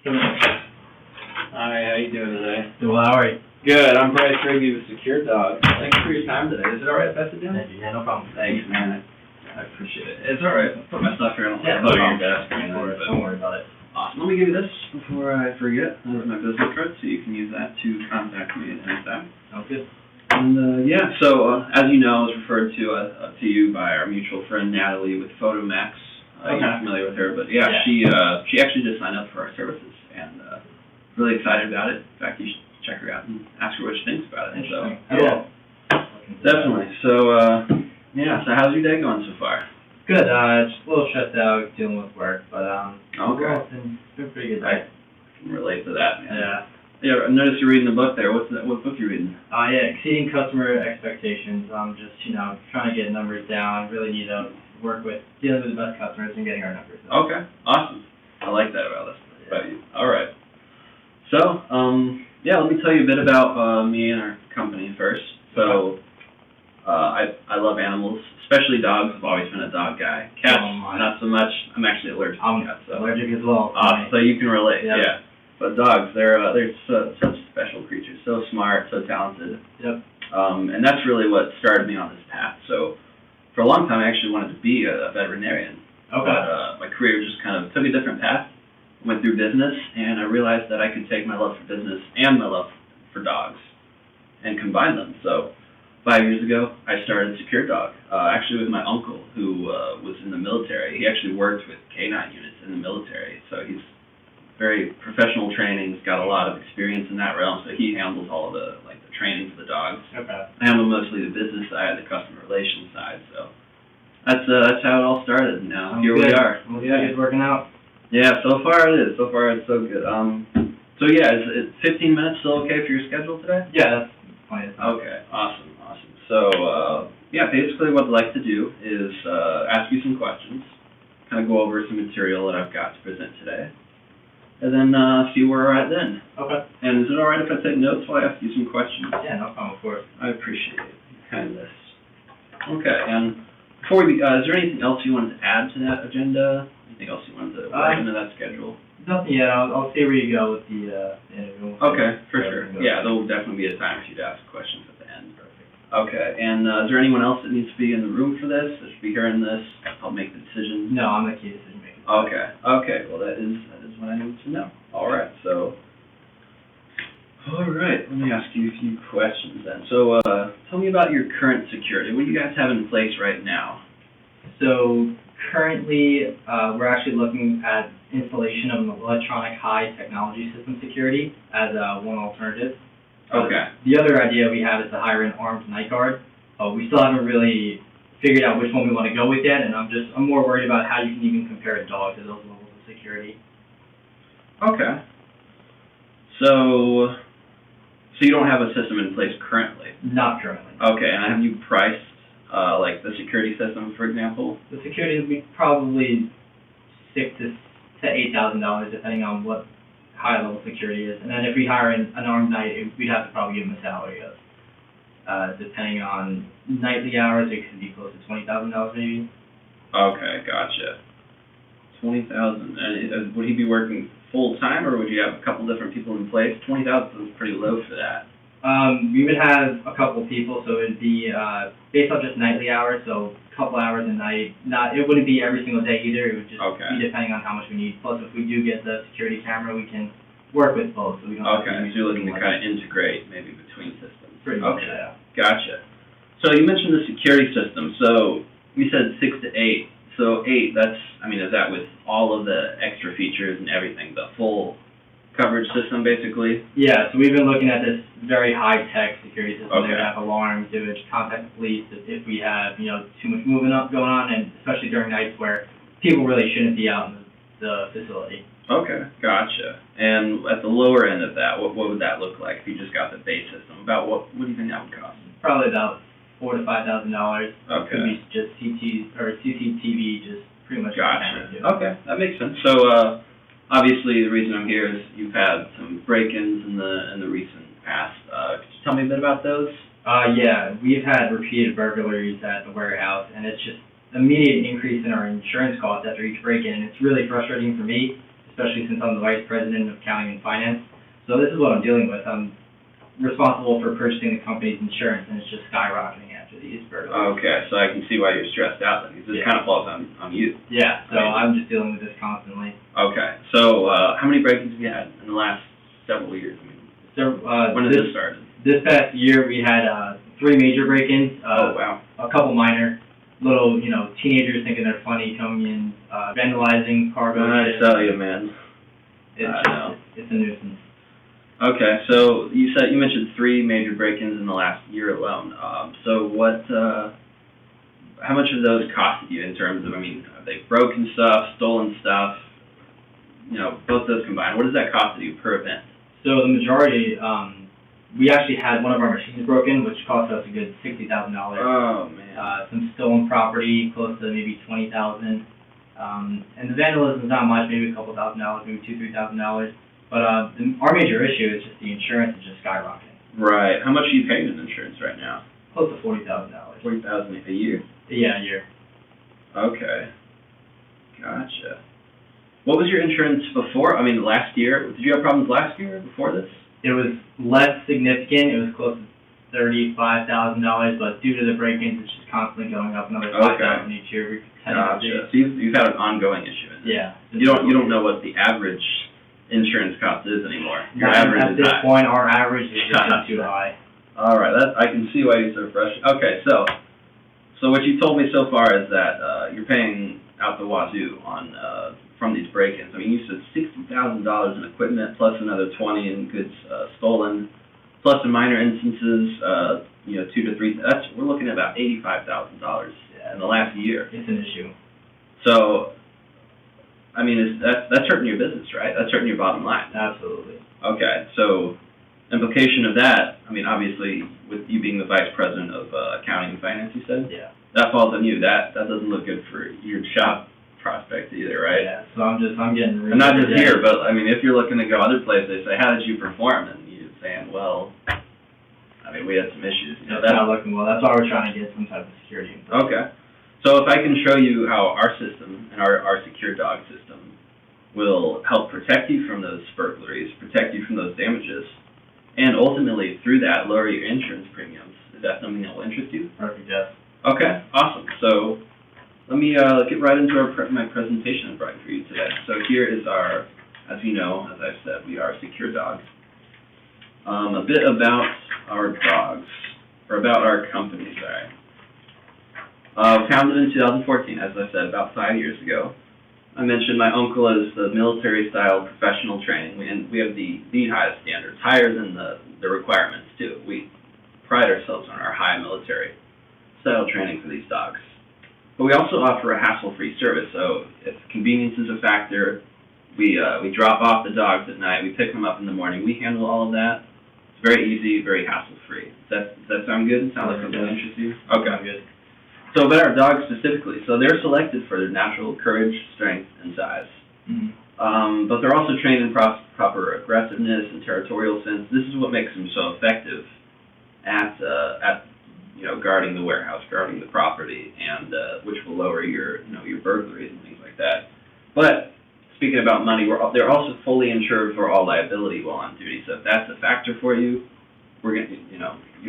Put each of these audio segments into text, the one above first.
Hi, how you doing today? Well, how are you? Good, I'm Bryce Rigby with Secure Dog. Thanks for your time today. Is it alright if I sit down? Yeah, no problem. Thanks, man. I appreciate it. It's alright. I'll put my stuff here on the Yeah, no no your problem. desk. You know, but Don't worry about it. awesome. Let me give you this before I forget. This is my business card, so you can use that to contact me at any time. Sounds good. And as you know, I was referred to you by our mutual friend Natalie with Photomax. Okay. You're familiar with her, but yeah. She actually just signed up for our services and really excited about it. In fact, you should check her out and ask her what she thinks about it. So Yeah. definitely. So so how's your day going so far? Good. Just a little stressed out dealing with work, but Okay. overall it's been a pretty good day. I can relate to that, man. Yeah. Yeah, I noticed you're reading a book there. What book you reading? Exceeding customer expectations. Just trying to get numbers down. Really need to work with dealing with the best customers and getting our numbers up. Okay, awesome. I like that about us. About you. All right. So, let me tell you a bit about me and our company first. So, I love animals, especially dogs. I've always been a dog guy. Cats, not so much. I'm actually allergic to cats. So. Allergic as well. So you can relate. Yep. Yeah. But dogs, they're such special creatures, so smart, so talented. Yep. And that's really what started me on this path. So, for a long time, I actually wanted to be a veterinarian. Okay. But my career just kind of took a different path. Went through business, and I realized that I could take my love for business and my love for dogs and combine them. So 5 years ago, I started Secure Dog, actually with my uncle who was in the military. He actually worked with canine units in the military, so he's very professional training. He's got a lot of experience in that realm, so he handles all the training for the dogs. Okay. I handle mostly the business side, the customer relations side. So that's how it all started. Now here we are. Well, yeah, it's working out. Yeah, so far it is. So far it's so good. Is 15 minutes still okay for your schedule today? Yeah, that's fine. Okay, awesome. So, basically what I'd like to do is ask you some questions, kind of go over some material that I've got to present today, and then see where we're at then. Okay. And is it alright if I take notes while I ask you some questions? Yeah, no problem, of course. I appreciate your kindness. Okay, and before we, is there anything else you wanted to add to that agenda? Anything else you wanted to work into that schedule? Nothing yet. I'll see where you go with the interview. Okay, for sure. Yeah, there will definitely be a time for you to ask questions at the end. Perfect. Okay, and is there anyone else that needs to be in the room for this, that should be hearing this, help make the decision? No, I'm the key decision maker. Okay, well that is what I need to know. Alright, let me ask you a few questions then. So, tell me about your current security. What do you guys have in place right now? So, currently, we're actually looking at installation of an electronic high technology system security as one alternative. Okay. The other idea we have is to hire an armed night guard. We still haven't really figured out which one we want to go with yet, and I'm more worried about how you can even compare a dog to those levels of security. Okay. So you don't have a system in place currently? Not currently. Okay, and have you priced the security system, for example? The security would be probably $6,000 to $8,000, depending on what high level security is. And then if we hire an armed night, we'd have to probably give him a salary of, depending on nightly hours, it could be close to $20,000 maybe. Okay, gotcha. 20,000. And would he be working full time, or would you have a couple different people in place? 20,000 is pretty low for that. We would have a couple of people, so it would be based on just nightly hours, so a couple hours a night. It wouldn't be every single day either. It would just be depending on how much we need. Plus, if we do get the security camera, we can work with both. So we don't. Okay, so you're looking to kind of integrate maybe between systems. Pretty much, yeah. Gotcha. So you mentioned the security system. So you said 6 to 8. So 8, is that with all of the extra features and everything, the full coverage system, basically? Yeah, so we've been looking at this very high-tech security system. Okay. They have alarms, it would contact the police if we have, too much movement going on, and especially during nights where people really shouldn't be out in the facility. Okay, gotcha. And at the lower end of that, what would that look like if you just got the base system? About what do you think that would cost? Probably about $4,000 to $5,000. Okay. Could be just CCTV, just pretty much. Gotcha. Okay, that makes sense. So, obviously, the reason I'm here is you've had some break-ins in the recent past. Could you tell me a bit about those? Yeah, we've had repeated burglaries at the warehouse, and it's just immediate increase in our insurance costs after each break-in, and it's really frustrating for me, especially since I'm the vice president of accounting and finance. So this is what I'm dealing with. I'm responsible for purchasing the company's insurance, and it's just skyrocketing after these burglaries. Okay, so I can see why you're stressed out then, because this Yeah. kind of falls on you. Yeah, so I'm just dealing with this constantly. Okay, so how many break-ins have you had in the last several years? I mean, So, when did this start? This past year, we had 3 major break-ins, Oh, wow. a couple minor, little, teenagers thinking they're funny, coming in, vandalizing cargo. I shit. tell you, man. It's I just, know. it's a nuisance. Okay, so you mentioned 3 major break-ins in the last year alone. So how much of those costed you in terms of, I mean, have they broken stuff, stolen stuff? Both those combined. What does that cost you per event? So the majority, we actually had one of our machines broken, which cost us a good $60,000. Oh, man. Some stolen property, close to maybe $20,000. And the vandalism's not much, maybe a couple $1,000, maybe $2,000-$3,000. But our major issue is just the insurance is just skyrocketing. Right. How much are you paying in insurance right now? Close to $40,000. $40,000 a year? Yeah, a year. Okay. Gotcha. What was your insurance before? I mean, last year? Did you have problems last year before this? It was less significant. It was close to $35,000, but due to the break-ins, it's just constantly going up another $5,000 each year. We tend to Gotcha. So you've had an ongoing issue in this. Yeah. You don't know what the average insurance cost is anymore. Your At average is this high. point, our average is just too high. All right, I can see why you're so frustrated. Okay, so what you told me so far is that you're paying out the wazoo on from these break-ins. I mean, you said $60,000 in equipment plus another 20 in goods stolen, plus in minor instances, 2 to 3. We're looking at about $85,000 in the last year. It's an issue. So, I mean, that's hurting your business, right? That's hurting your bottom line. Absolutely. Okay, so implication of that, I mean, obviously, with you being the vice president of accounting and finance, you said? Yeah. That falls on you. That doesn't look good for your job prospects either, right? Yeah, so I'm getting really And not just good at here, it. but, I mean, if you're looking to go other places, they say, how did you perform? And you're saying, well, I mean, we had some issues. It's not looking well. That's why we're trying to get some type of security in place. Okay. So if I can show you how our system and our secure dog system will help protect you from those burglaries, protect you from those damages, and ultimately, through that, lower your insurance premiums, is that something that will interest you? Perfect, yes. Okay, awesome. So let me get right into my presentation I brought for you today. So here is our, as you know, as I've said, we are Secure Dogs. A bit about our dogs, or about our company, sorry. Founded in 2014, as I said, about 5 years ago. I mentioned my uncle is the military-style professional training, and we have the highest standards, higher than the requirements, too. We pride ourselves on our high military-style training for these dogs. But we also offer a hassle-free service, so if convenience is a factor, we drop off the dogs at night, we pick them up in the morning, we handle all of that. It's very easy, very hassle-free. Does that sound good? Sound like something that interests you? Okay. Good. So about our dogs specifically, so they're selected for their natural courage, strength, and size. Mm-hmm. But they're also trained in proper aggressiveness and territorial sense. This is what makes them so effective at guarding the warehouse, guarding the property, and which will lower your burglaries and things like that. But speaking about money, they're also fully insured for all liability while on duty. So if that's a factor for you, you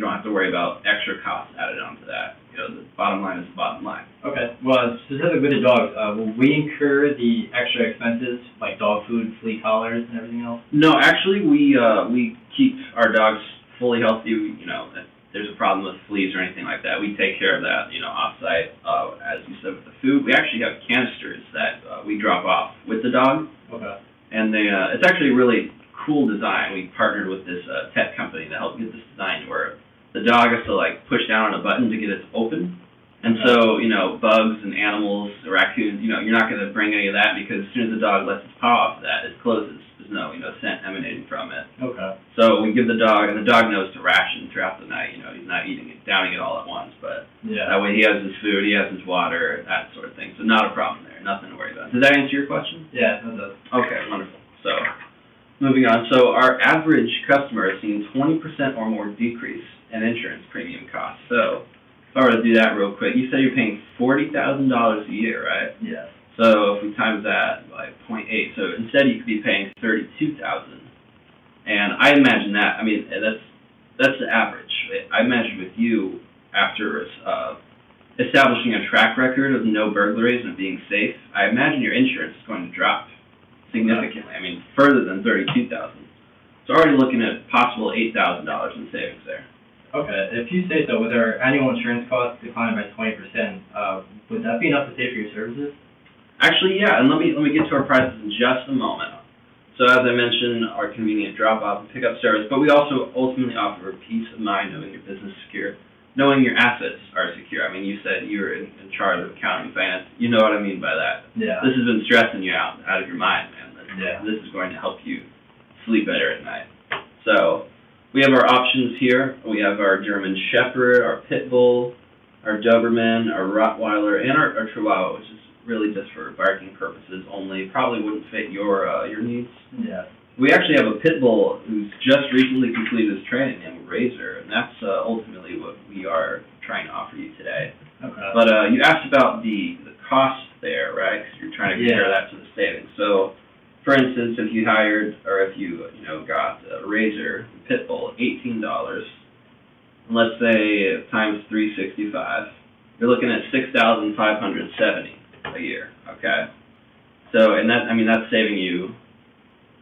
don't have to worry about extra costs added onto that. The bottom line is the bottom line. Okay. Well, specifically with the dogs, will we incur the extra expenses like dog food, flea collars, and everything else? No, actually, we keep our dogs fully healthy. If there's a problem with fleas or anything like that, we take care of that. Off-site. As you said with the food, we actually have canisters that we drop off with the dog. Okay. And it's actually a really cool design. We partnered with this tech company to help get this design where the dog has to push down on a button to get it open. And so, bugs and animals, raccoons, you're not going to bring any of that because as soon as the dog lets its paw off of that, it closes. There's no, scent emanating from it. Okay. So we give the dog, and the dog knows to ration throughout the night. He's not downing it all at once, but Yeah. that way he has his food, he has his water, that sort of thing. So not a problem there, nothing to worry about. Does that answer your question? Yeah, that does. Okay, wonderful. So, moving on. So our average customer has seen 20% or more decrease in insurance premium costs. So, if I were to do that real quick, you said you're paying $40,000 a year, right? Yes. So if we times that by 0.8, so instead you could be paying $32,000. And I imagine that, I mean, that's the average. I imagine with you, after establishing a track record of no burglaries and being safe, I imagine your insurance is going to drop significantly. I mean, further than $32,000. So already looking at possible $8,000 in savings there. Okay, if you say so, with our annual insurance costs declining by 20%, would that be enough to pay for your services? Actually, yeah, and let me get to our prices in just a moment. So as I mentioned, our convenient drop-off and pickup service, but we also ultimately offer peace of mind knowing your business is secure, knowing your assets are secure. I mean, you said you were in charge of accounting and finance. You know what I mean by that. Yeah. This has been stressing you out of your mind, man. Yeah. This is going to help you sleep better at night. So we have our options here. We have our German Shepherd, our Pit Bull, our Doberman, our Rottweiler, and our Chihuahua, which is really just for barking purposes only. Probably wouldn't fit your needs. Yeah. We actually have a Pit Bull who's just recently completed his training named Razor, and that's ultimately what we are trying to offer you today. Okay. But you asked about the cost there, right? Because you're trying to compare that to the savings. So, for instance, if you hired, or if you got a Razor Pit Bull, $18, and let's say times 365, you're looking at $6,570 a year. Okay. So, and that's saving you.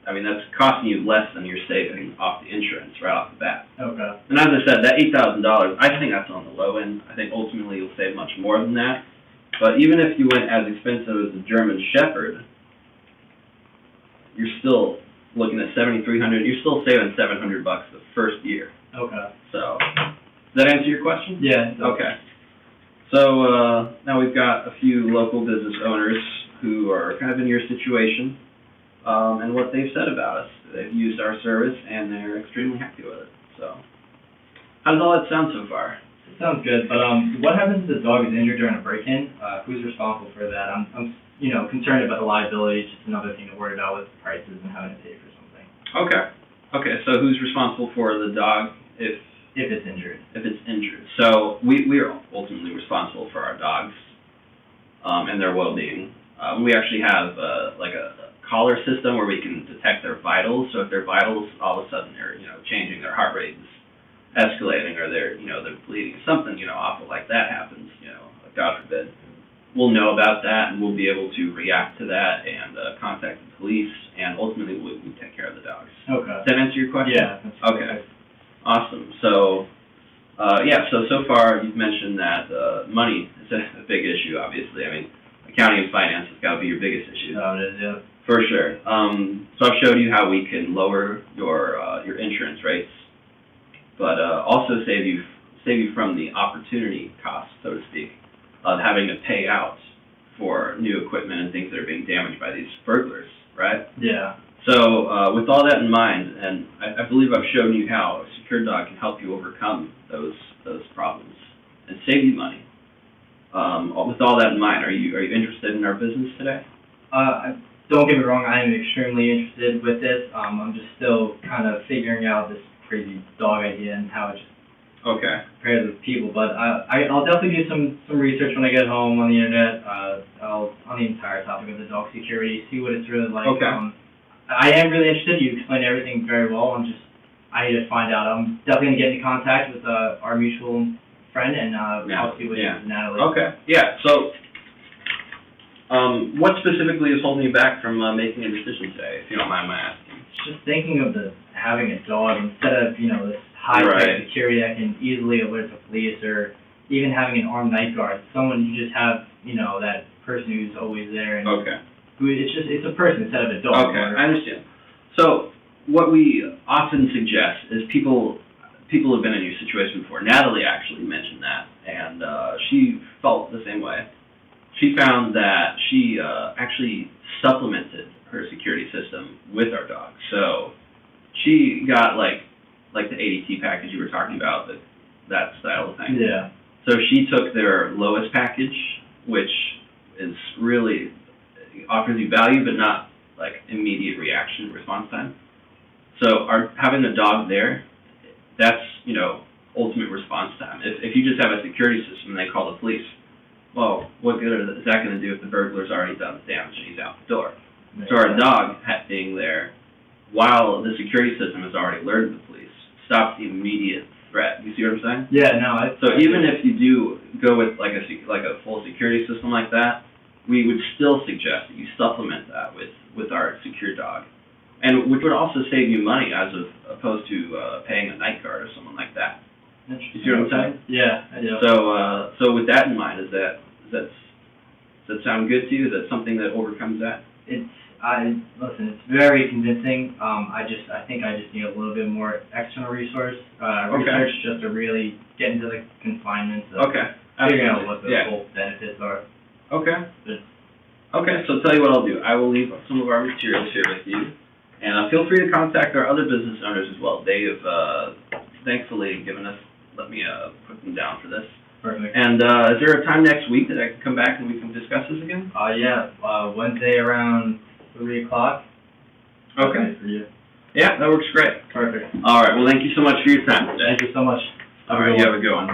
That's costing you less than you're saving off the insurance right off the bat. Okay. And as I said, that $8,000, I think that's on the low end. I think ultimately you'll save much more than that. But even if you went as expensive as a German Shepherd, you're still looking at $7,300. You're still saving $700 the first year. Okay. So, does that answer your question? Yeah. Okay. So now we've got a few local business owners who are kind of in your situation, and what they've said about us. They've used our service and they're extremely happy with it. So, how does all that sound so far? It sounds good, but what happens if the dog is injured during a break-in? Who's responsible for that? I'm concerned about the liability. It's just another thing to worry about with prices and having to pay for something. Okay, so who's responsible for the dog if it's injured? If it's injured. So we are ultimately responsible for our dogs and their well-being. We actually have like a collar system where we can detect their vitals. So if their vitals all of a sudden are changing, their heart rate is escalating, or they're bleeding, something awful like that happens, God forbid, we'll know about that and we'll be able to react to that and contact the police, and ultimately we take care of the dogs. Okay. Does that answer your question? Yeah. Okay. Awesome. So so far you've mentioned that money is a big issue. Obviously, accounting and finance has got to be your biggest issue. Oh, it is, yeah. For sure. So I've showed you how we can lower your insurance rates, but also save you from the opportunity cost, so to speak, of having to pay out for new equipment and things that are being damaged by these burglars, right? Yeah. So with all that in mind, and I believe I've shown you how a Secure Dog can help you overcome those problems and save you money. With all that in mind, are you interested in our business today? Don't get me wrong, I am extremely interested with this. I'm just still kind of figuring out this crazy dog idea and how it just pairs with people. But I'll definitely do some research when I get home on the internet. On the entire topic of the dog security, see what it's really like. Okay. I am really interested. You explained everything very well. I need to find out. I'm definitely gonna get into contact with our mutual friend, and I'll see what Natalie. Okay. Yeah. So, what specifically is holding you back from making a decision today, if you don't mind my asking? Just thinking of having a dog instead of this high-tech security that can easily alert the police, or even having an armed night guard. Someone you just have that person who's always there, and it's a person instead of a dog. Okay, I understand. So what we often suggest is people have been in your situation before. Natalie actually mentioned that, and she felt the same way. She found that she actually supplemented her security system with our dog. So she got like the ADT package you were talking about, that style of thing. Yeah. So she took their lowest package, which is really offers you value but not like immediate reaction response time. So having the dog there, that's ultimate response time. If you just have a security system and they call the police, well, what good is that going to do if the burglar's already done the damage and he's out the door? So our dog being there, while the security system has already alerted the police, stops the immediate threat. You see what I'm saying? Yeah, no, So even if you do go with like a full security system like that, we would still suggest that you supplement that with our secure dog, and which would also save you money as opposed to paying a night guard or someone like that. You see what I'm saying? Yeah, I do. So with that in mind, does that sound good to you? Is that something that overcomes that? Listen, it's very convincing. I think I just need a little bit more external resource, research just to really get into the confinements of figuring out what the full benefits are. Okay. Okay, so tell you what I'll do. I will leave some of our materials here with you, and feel free to contact our other business owners as well. They have thankfully let me put them down for this. Perfect. And is there a time next week that I can come back and we can discuss this again? Wednesday around 3 o'clock. Okay. For you. Yeah, that works great. Perfect. All right, well, thank you so much for your time today. Thank you so much. All right, you have a good one.